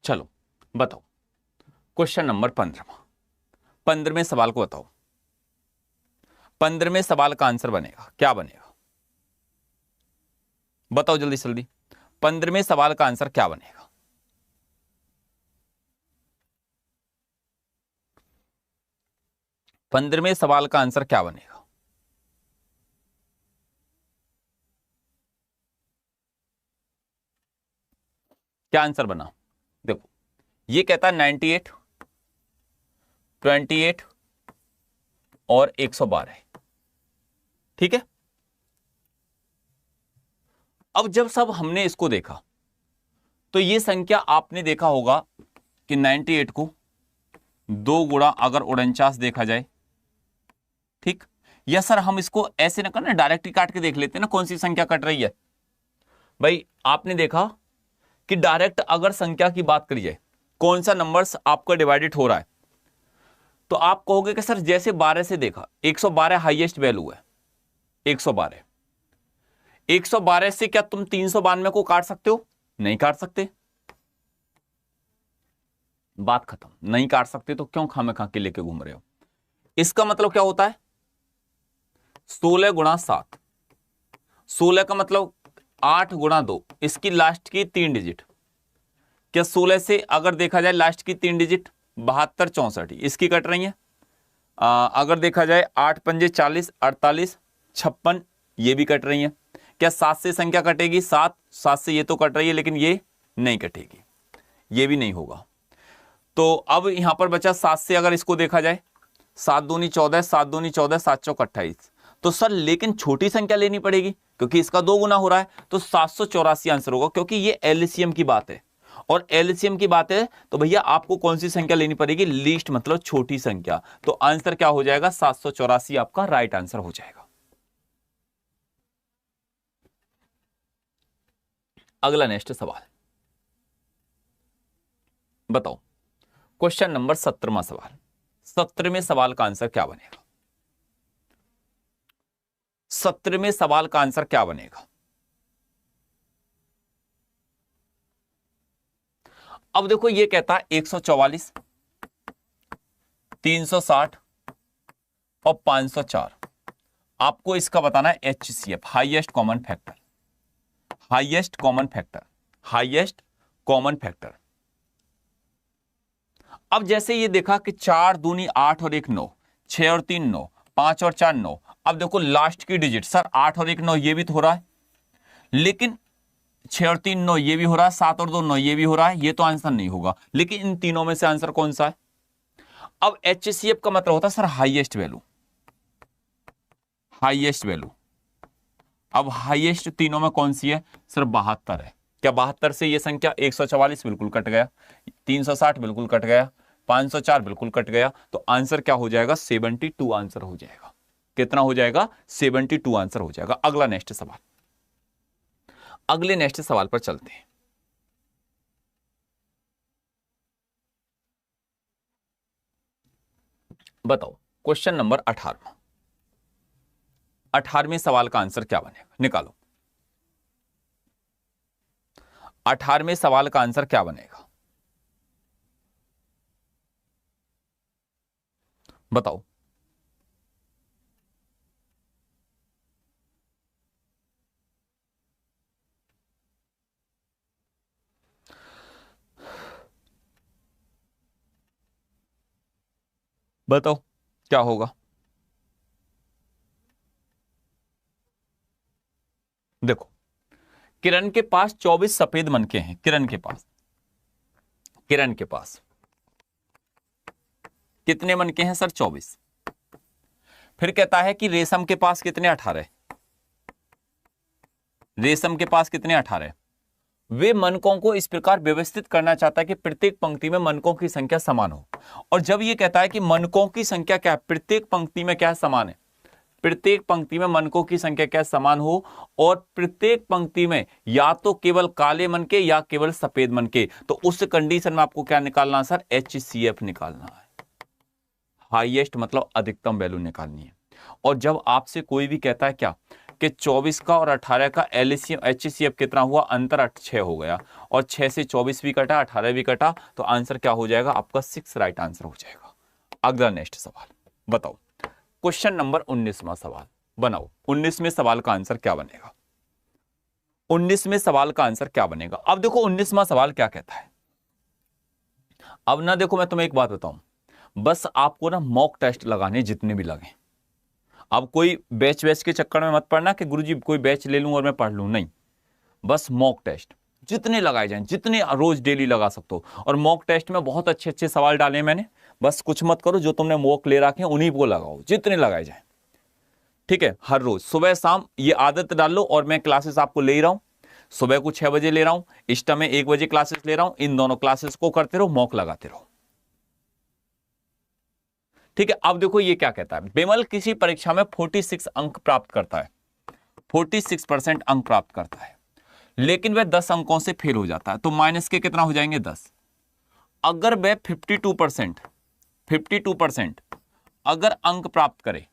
चलो बताओ, क्वेश्चन नंबर 15। 15वें सवाल को बताओ। 15वें सवाल का आंसर बनेगा, क्या बनेगा बताओ जल्दी जल्दी। 15वें सवाल का आंसर क्या बनेगा? पंद्रहवें सवाल का आंसर क्या बनेगा? क्या आंसर बना? देखो, ये कहता है 98, 28 और 112। ठीक है। अब जब सब हमने इसको देखा तो ये संख्या आपने देखा होगा कि 98 को 2 गुणा अगर 49 देखा जाए, ठीक, या सर हम इसको ऐसे ना करना, डायरेक्ट ही काट के देख लेते हैं ना कौन सी संख्या कट रही है। भाई आपने देखा कि डायरेक्ट अगर संख्या की बात करी जाए, कौन सा नंबर्स आपका डिवाइडेड हो रहा है, तो आप कहोगे कि सर जैसे 12 से देखा, 112 हाईएस्ट वैल्यू है। 112 112 से क्या तुम 392 को काट सकते हो? नहीं काट सकते। बात खत्म, नहीं काट सकते तो क्यों खामे खा के लेके घूम रहे हो? इसका मतलब क्या होता है? 16 गुणा 7, 16 का मतलब 8 गुणा 2, इसकी लास्ट की 3 डिजिट। क्या 16 से अगर देखा जाए लास्ट की 3 डिजिट 72 64 इसकी कट रही है। अगर देखा जाए 8 पंजे 40, 48 56 ये भी कट रही है। क्या 7 से संख्या कटेगी? 7 से ये तो कट रही है लेकिन ये नहीं कटेगी, ये भी नहीं होगा। तो अब यहां पर बचा 7 से अगर इसको देखा जाए, 7 दूनी 14, 7 दूनी 14, 7 चौक 28। तो सर लेकिन छोटी संख्या लेनी पड़ेगी क्योंकि इसका 2 गुना हो रहा है, तो 784 आंसर होगा क्योंकि ये एलसीएम की बात है। और एलसीएम की बात है तो भैया आपको कौन सी संख्या लेनी पड़ेगी? लीस्ट मतलब छोटी संख्या। तो आंसर क्या हो जाएगा? 784 आपका राइट आंसर हो जाएगा। अगला नेक्स्ट सवाल बताओ, क्वेश्चन नंबर 17वां सवाल। 17वें सवाल का आंसर क्या बनेगा? 17वें सवाल का आंसर क्या बनेगा? अब देखो ये कहता है 144, 360 और 504। आपको इसका बताना है HCF, highest common factor. Highest common factor, highest common factor. अब जैसे ये देखा कि 4 दूनी 8 और 1 9, 6 और 3 9, 5 और 4 9। अब देखो लास्ट की डिजिट, सर 8 और 1 9 ये भी तो हो रहा है, लेकिन 6 और 3 9 ये भी हो रहा है, 7 और 2 9 ये भी हो रहा है, ये तो आंसर नहीं होगा। लेकिन इन तीनों में से आंसर कौन सा है? अब एचसीएफ का मतलब होता है sir highest value, highest value. अब हाईएस्ट तीनों में कौन सी है? सर 72 है। क्या 72 से ये संख्या 144 बिल्कुल कट गया, 360 बिल्कुल कट गया, 504 बिल्कुल कट गया। तो आंसर क्या हो जाएगा? 72 आंसर हो जाएगा। कितना हो जाएगा? 72 आंसर हो जाएगा। अगला नेक्स्ट सवाल, अगले नेक्स्ट सवाल पर चलते हैं। बताओ क्वेश्चन नंबर 18। 18वें सवाल का आंसर क्या बनेगा? निकालो। 18वें सवाल का आंसर क्या बनेगा? बताओ। बताओ क्या होगा? देखो, किरण के पास 24 सफेद मनके हैं। किरण के पास, किरण के पास कितने मनके हैं? सर 24। फिर कहता है कि रेशम के पास कितने? 18। रेशम के पास कितने? 18। वे मनकों को इस प्रकार व्यवस्थित करना चाहता है कि प्रत्येक पंक्ति में मनकों की संख्या समान हो। और जब ये कहता है कि मनकों की संख्या क्या है, प्रत्येक पंक्ति में क्या है? समान है, प्रत्येक पंक्ति में मनकों की संख्या क्या समान हो, और प्रत्येक पंक्ति में या तो केवल काले मन के या केवल सफेद मन के। तो उस कंडीशन में आपको क्या निकालना है सर, HCF निकालना है, हाईएस्ट मतलब अधिकतम वैल्यू निकालनी है। और जब आपसे कोई भी कहता है क्या कि 24 का और 18 का LCM HCF कितना हुआ, अंतर 6 हो गया, और 6 से 24 भी कटा, 18 भी कटा, तो आंसर क्या हो जाएगा आपका 6 राइट आंसर हो जाएगा। अगला नेक्स्ट सवाल बताओ, क्वेश्चन नंबर 19वां सवाल बनाओ। 19वें सवाल का आंसर क्या बनेगा, 19वें सवाल का आंसर क्या बनेगा। अब देखो 19वां सवाल क्या कहता है। अब ना देखो मैं तुम्हें एक बात बताऊं, बस आपको ना मॉक टेस्ट लगाने जितने भी लगे। अब कोई बैच के चक्कर में मत पड़ना कि गुरुजी कोई बैच ले लूं और मैं पढ़ लूं, नहीं, बस मॉक टेस्ट जितने लगाए जाएं, जितने रोज डेली लगा सकते हो। और मॉक टेस्ट में बहुत अच्छे अच्छे सवाल डाले हैं मैंने, बस कुछ मत करो, जो तुमने मॉक ले रखे हैं उन्हीं को लगाओ, जितने लगाए जाएं, ठीक है। हर रोज सुबह शाम ये आदत डाल लो। और मैं क्लासेस आपको ले ही रहा हूं, सुबह को 6 बजे ले रहा हूं, इस टाइम में 1 बजे क्लासेस ले रहा हूं, इन दोनों क्लासेस को करते रहो, मॉक लगाते रहो, ठीक है। अब देखो ये क्या कहता है, बिमल किसी परीक्षा में 46 अंक प्राप्त करता है, 46% अंक प्राप्त करता है, लेकिन वह 10 अंकों से फेल हो जाता है। तो माइनस के कितना हो जाएंगे 10। अगर वह 52% अगर अंक प्राप्त करे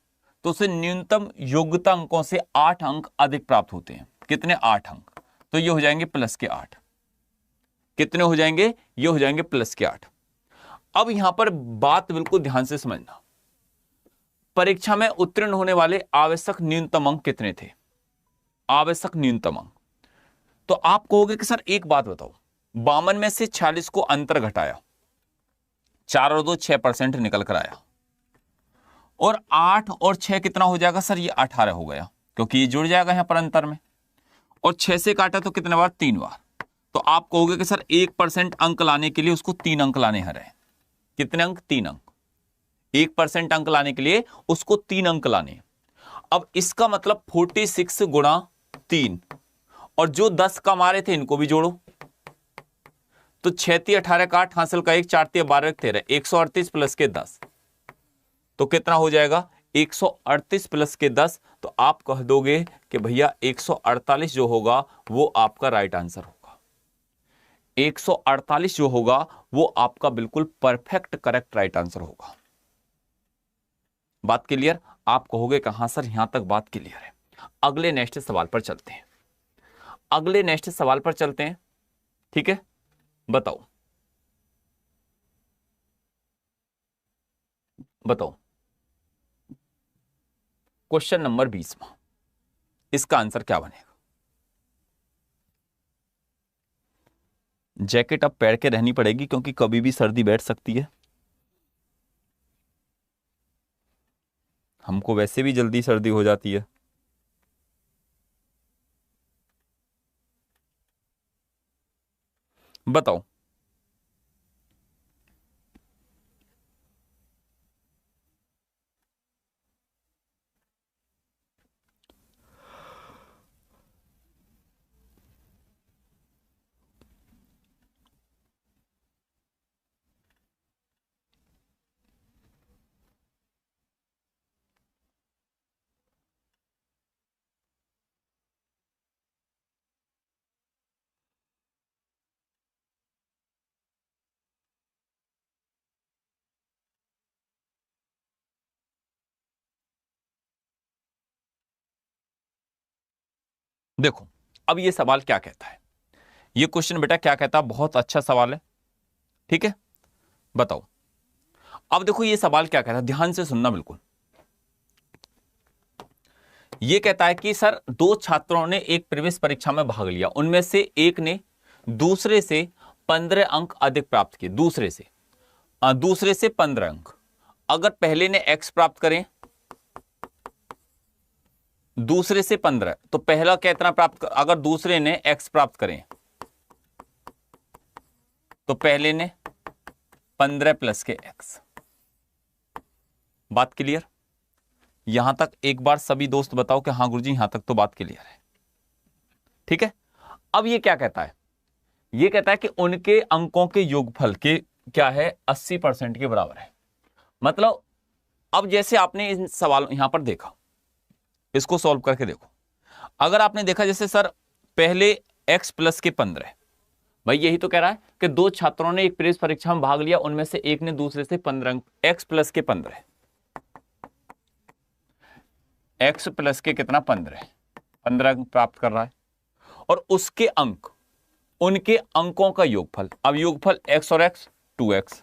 तो उसे न्यूनतम योग्यता अंकों से 8 अंक अधिक प्राप्त होते हैं। कितने, 8 अंक। तो ये हो जाएंगे प्लस के 8। कितने हो जाएंगे, ये हो जाएंगे प्लस के 8। अब यहां पर बात बिल्कुल ध्यान से समझना, परीक्षा में उत्तीर्ण होने वाले आवश्यक न्यूनतम अंक कितने थे, आवश्यक न्यूनतम अंक। तो आप कहोगे कि सर एक बात बताओ, 52 में से 46 को अंतर घटाया, 4 और 2 6% निकल कर आया, और 8 और 6 कितना हो जाएगा सर, ये 18 हो गया, क्योंकि ये जुड़ जाएगा यहां पर अंतर में। और 6 से काटा तो कितने बार, 3 बार। तो आप कहोगे कि सर 1% अंक लाने के लिए उसको 3 अंक लाने हैं। कितने अंक, 3 अंक। 1% अंक लाने के लिए उसको 3 अंक लाने। अब इसका मतलब 46 गुणा 3, और जो 10 कमा रहे थे इनको भी जोड़ो। तो 6 18 का 8 हासिल का 1, 4 12 13, 138 प्लस के 10, तो कितना हो जाएगा 138 प्लस के 10। तो आप कह दोगे कि भैया 148 जो होगा वो आपका राइट आंसर होगा। 148 जो होगा वो आपका बिल्कुल परफेक्ट करेक्ट राइट आंसर होगा। बात क्लियर। आप कहोगे कहां सर, यहां तक बात क्लियर है। अगले नेक्स्ट सवाल पर चलते हैं, अगले नेक्स्ट सवाल पर चलते हैं, ठीक है। बताओ बताओ क्वेश्चन नंबर 20वां, इसका आंसर क्या बनेगा। जैकेट अब पहन के रहनी पड़ेगी क्योंकि कभी भी सर्दी बैठ सकती है। हमको वैसे भी जल्दी सर्दी हो जाती है। बताओ देखो, अब ये सवाल क्या कहता है, ये क्वेश्चन बेटा क्या कहता है, बहुत अच्छा सवाल है, ठीक है। बताओ, अब देखो ये सवाल क्या कहता है, ध्यान से सुनना बिल्कुल। ये कहता है कि सर 2 छात्रों ने एक प्रवेश परीक्षा में भाग लिया, उनमें से एक ने दूसरे से 15 अंक अधिक प्राप्त किए, दूसरे से 15 अंक। अगर पहले ने x प्राप्त करें, दूसरे से 15, तो पहला कितना प्राप्त अगर दूसरे ने x प्राप्त करें तो पहले ने 15 प्लस के x। बात क्लियर। यहां तक एक बार सभी दोस्त बताओ कि हां गुरुजी यहां तक तो बात क्लियर है, ठीक है। अब ये क्या कहता है, ये कहता है कि उनके अंकों के योगफल के क्या है 80% के बराबर है। मतलब अब जैसे आपने इन सवाल यहां पर देखा, इसको सॉल्व करके देखो। अगर आपने देखा जैसे सर पहले x प्लस के 15, भाई यही तो कह रहा है कि दो छात्रों ने एक प्रेस परीक्षा में भाग लिया, उनमें से एक ने दूसरे से 15 x प्लस के 15, x प्लस के कितना 15 अंक प्राप्त कर रहा है, और उसके अंक उनके अंकों का योगफल। अब योगफल x और x 2x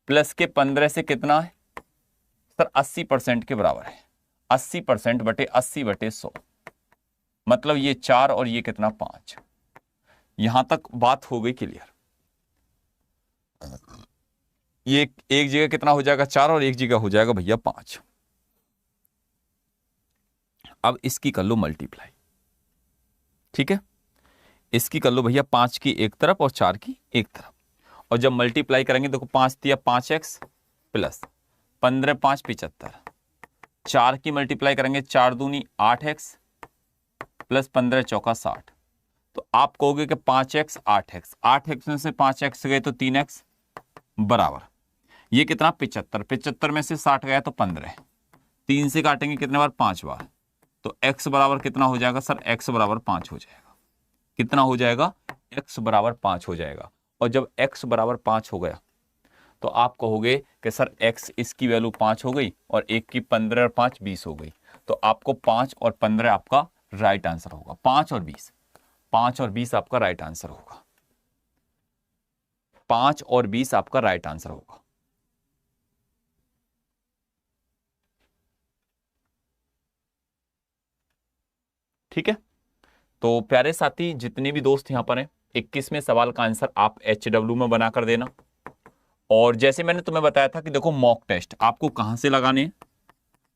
प्लस के 15 से कितना है सर 80% के बराबर है, 80% बटे 80 बटे 100, मतलब ये 4 और ये कितना 5। यहां तक बात हो गई क्लियर। ये एक जगह कितना हो जाएगा 4 और एक जगह हो जाएगा भैया 5। अब इसकी कर लो मल्टीप्लाई, ठीक है, इसकी कर लो भैया 5 की एक तरफ और 4 की एक तरफ, और जब मल्टीप्लाई करेंगे देखो 5 दिया 5x प्लस 15 5 75, 4 की मल्टीप्लाई करेंगे 4 दूनी 8x प्लस 15 चौका 60, तो आप कहोगे कि 5x 8x, 8x में से 5x गए तो 3x बराबर ये कितना 75, 75 में से 60 गया तो 15, 3 से काटेंगे कितने बार 5 बार, तो x बराबर कितना हो जाएगा सर x बराबर 5 हो जाएगा। कितना हो जाएगा x बराबर 5 हो जाएगा। और जब x बराबर 5 हो गया तो आप कहोगे कि सर x इसकी वैल्यू 5 हो गई और एक की 15 और 5 20 हो गई, तो आपको 5 और 15 आपका राइट आंसर होगा। 5 और 20, 5 और 20 आपका राइट आंसर होगा। 5 और 20 आपका राइट आंसर होगा। ठीक है, तो प्यारे साथी जितने भी दोस्त यहां पर हैं 21वें सवाल का आंसर आप HW में बनाकर देना। और जैसे मैंने तुम्हें बताया था कि देखो मॉक टेस्ट आपको कहां से लगाने हैं,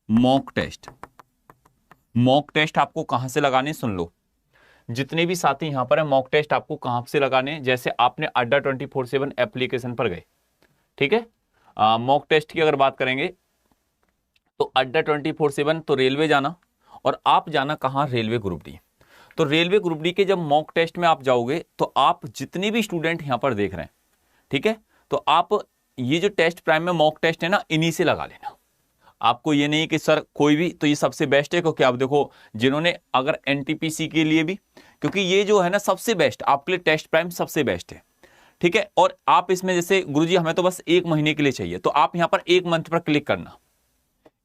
मॉक टेस्ट आपको कहां से लगाने, सुन लो जितने भी साथी यहां पर है, मॉक टेस्ट आपको कहां से लगाने। जैसे आपने अड्डा 24/7 एप्लीकेशन पर गए, ठीक है, मॉक टेस्ट की अगर बात करेंगे तो अड्डा 24/7 तो रेलवे जाना, और आप जाना कहां, रेलवे ग्रुप डी। तो रेलवे ग्रुप डी के जब मॉक टेस्ट में आप जाओगे तो आप जितने भी स्टूडेंट यहां पर देख रहे हैं, ठीक है, तो आप ये जो टेस्ट प्राइम में मॉक टेस्ट है ना, इन्हीं से लगा लेना। आपको ये नहीं कि सर कोई भी, तो ये सबसे बेस्ट है, क्योंकि आप देखो जिन्होंने अगर एनटीपीसी के लिए भी, क्योंकि ये जो है ना सबसे बेस्ट आपके लिए टेस्ट प्राइम सबसे बेस्ट है, ठीक है। और आप इसमें जैसे गुरुजी हमें तो बस 1 महीने के लिए चाहिए, तो आप यहां पर 1 मंथ पर क्लिक करना,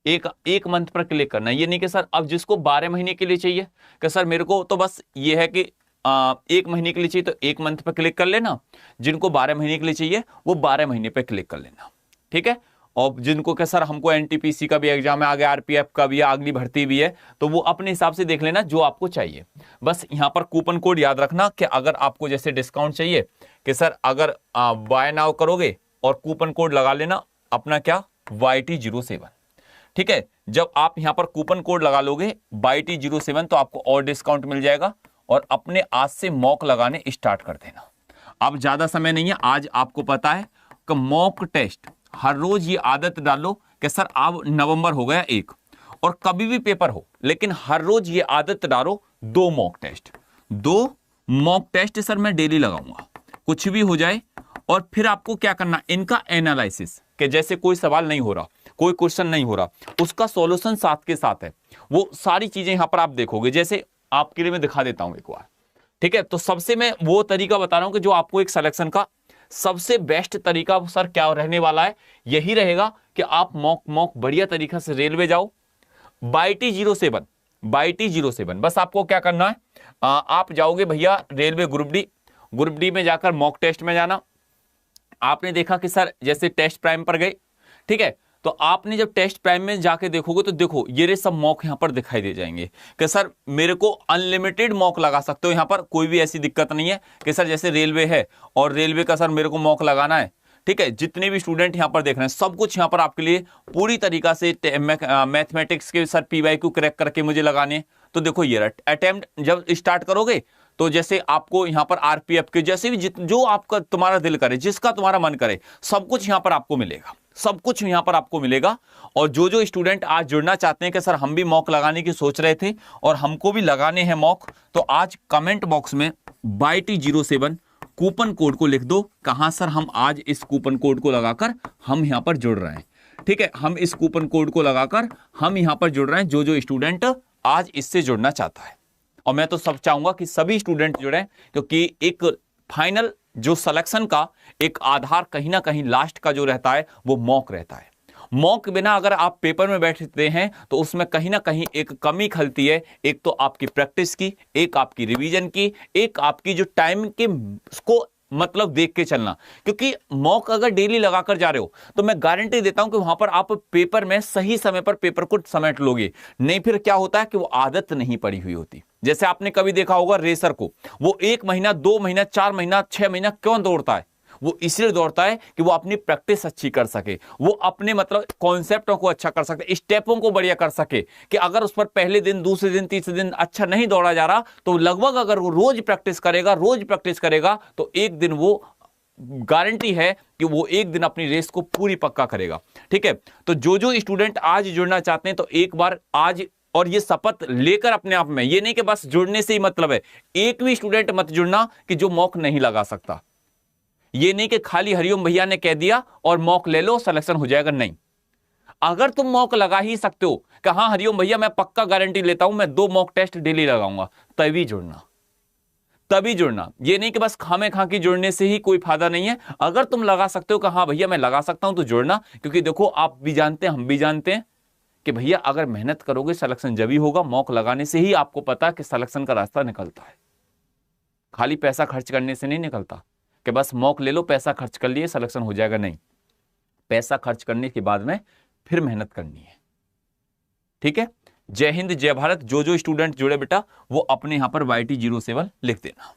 एक मंथ पर क्लिक करना। ये नहीं कि सर अब जिसको 12 महीने के लिए चाहिए कि सर मेरे को तो बस ये है कि 1 महीने के लिए चाहिए तो 1 मंथ पर क्लिक कर लेना, जिनको 12 महीने के लिए चाहिए वो 12 महीने पर क्लिक कर लेना, ठीक है। और जिनको कि सर हमको एनटीपीसी का भी एग्जाम है, आगे आरपीएफ का भी है, अगली भर्ती भी है, तो वो अपने हिसाब से देख लेना जो आपको चाहिए। बस यहां पर कूपन कोड याद रखना कि अगर आपको जैसे डिस्काउंट चाहिए कि सर अगर बाय नाउ करोगे और कूपन कोड लगा लेना अपना क्या YT07, ठीक है। जब आप यहां पर कूपन कोड लगा लोगे YT07 तो आपको और डिस्काउंट मिल जाएगा, और अपने आज से मॉक लगाने स्टार्ट कर देना। अब ज्यादा समय नहीं है, आज आपको पता है कि मॉक टेस्ट हर रोज ये आदत डालो कि सर अब नवंबर हो गया 1 और कभी भी पेपर हो, लेकिन हर रोज ये आदत डालो 2 मॉक टेस्ट सर मैं डेली लगाऊंगा, कुछ भी हो जाए। और फिर आपको क्या करना, इनका एनालिसिस, कि जैसे कोई सवाल नहीं हो रहा, कोई क्वेश्चन नहीं हो रहा, उसका सॉल्यूशन साथ के साथ है, वो सारी चीजें यहां पर आप देखोगे। जैसे आपके लिए मैं दिखा देता हूं एक बार, ठीक है। तो सबसे मैं वो तरीका बता रहा हूं कि जो आपको एक सिलेक्शन का सबसे बेस्ट तरीका सर क्या रहने वाला है, यही रहेगा कि आप मॉक बढ़िया तरीका से रेलवे जाओ। YT07 बस आपको क्या करना है, आप जाओगे भैया रेलवे ग्रुप डी में जाकर मॉक टेस्ट में जाना। आपने देखा कि सर जैसे टेस्ट प्राइम पर गए, ठीक है, तो आपने जब टेस्ट प्राइम में जाके देखोगे तो देखो ये रे सब मॉक यहां पर दिखाई दे जाएंगे कि सर मेरे को अनलिमिटेड मॉक लगा सकते हो, यहां पर कोई भी ऐसी दिक्कत नहीं है कि सर जैसे रेलवे है और रेलवे का सर मेरे को मॉक लगाना है, ठीक है। जितने भी स्टूडेंट यहां पर देख रहे हैं सब कुछ यहां पर आपके लिए पूरी तरीका से मैथमेटिक्स के सर PYQ क्रैक करके मुझे लगाने। तो देखो ये अटेम्प्ट जब स्टार्ट करोगे तो जैसे आपको यहां पर आरपीएफ के जैसे भी जो आपका तुम्हारा दिल करे, जिसका तुम्हारा मन करे, सब कुछ यहां पर आपको मिलेगा, सब कुछ यहां पर आपको मिलेगा। और जो स्टूडेंट आज जुड़ना चाहते हैं कि सर हम भी मॉक लगाने की सोच रहे थे और हमको भी लगाने हैं मॉक, तो आज कमेंट बॉक्स में YT07 कूपन कोड को लिख दो, कहां सर हम आज इस कूपन कोड को लगाकर हम यहां पर जुड़ रहे हैं, ठीक है, हम इस कूपन कोड को लगाकर हम यहां पर जुड़ रहे हैं, जो स्टूडेंट आज इससे जुड़ना चाहता है। और मैं तो सब चाहूंगा कि सभी स्टूडेंट जुड़े, क्योंकि एक फाइनल जो सिलेक्शन का एक आधार कहीं ना कहीं लास्ट का जो रहता है वो मॉक रहता है। मॉक के बिना अगर आप पेपर में बैठते हैं तो उसमें कहीं ना कहीं एक कमी खलती है, एक तो आपकी प्रैक्टिस की, एक आपकी रिवीजन की, एक आपकी जो टाइम के उसको मतलब देख के चलना। क्योंकि मॉक अगर डेली लगाकर जा रहे हो तो मैं गारंटी देता हूं कि वहां पर आप पेपर में सही समय पर पेपर को समेट लोगे। नहीं फिर क्या होता है कि वो आदत नहीं पड़ी हुई होती। जैसे आपने कभी देखा होगा रेसर को, वो 1 महीना 2 महीना 4 महीना 6 महीना क्यों दौड़ता है? वो इसलिए दौड़ता है कि वो अपनी प्रैक्टिस अच्छी कर सके, वो अपने मतलब कॉन्सेप्टों को अच्छा कर सके, स्टेपों को बढ़िया कर सके। कि अगर उस पर पहले दिन, दूसरे दिन, तीसरे दिन अच्छा नहीं दौड़ा जा रहा तो लगभग अगर वो रोज प्रैक्टिस करेगा तो एक दिन वो गारंटी है कि वो एक दिन अपनी रेस को पूरी पक्का करेगा। ठीक है, तो जो स्टूडेंट आज जुड़ना चाहते हैं तो एक बार आज और ये शपथ लेकर अपने आप में, ये नहीं कि बस जुड़ने से ही मतलब है, एक भी स्टूडेंट मत जुड़ना कि जो मॉक नहीं लगा सकता। ये नहीं कि खाली हरिओम भैया ने कह दिया और मॉक ले लो सिलेक्शन हो जाएगा, नहीं। अगर तुम मॉक लगा ही सकते हो कि हाँ हरिओम भैया मैं पक्का गारंटी लेता हूं, मैं 2 मॉक टेस्ट डेली लगाऊंगा, तभी जुड़ना। ये नहीं कि बस खामे खा की जुड़ने से ही कोई फायदा नहीं है। अगर तुम लगा सकते हो कि हाँ भैया मैं लगा सकता हूं तो जुड़ना। क्योंकि देखो आप भी जानते हैं, हम भी जानते हैं कि भैया अगर मेहनत करोगे सिलेक्शन जब ही होगा। मॉक लगाने से ही आपको पता है कि सिलेक्शन का रास्ता निकलता है, खाली पैसा खर्च करने से नहीं निकलता कि बस मॉक ले लो पैसा खर्च कर लिए सिलेक्शन हो जाएगा, नहीं। पैसा खर्च करने के बाद में फिर मेहनत करनी है। ठीक है, जय हिंद जय भारत। जो स्टूडेंट जुड़े बेटा वो अपने यहां पर YT07 लिख देना।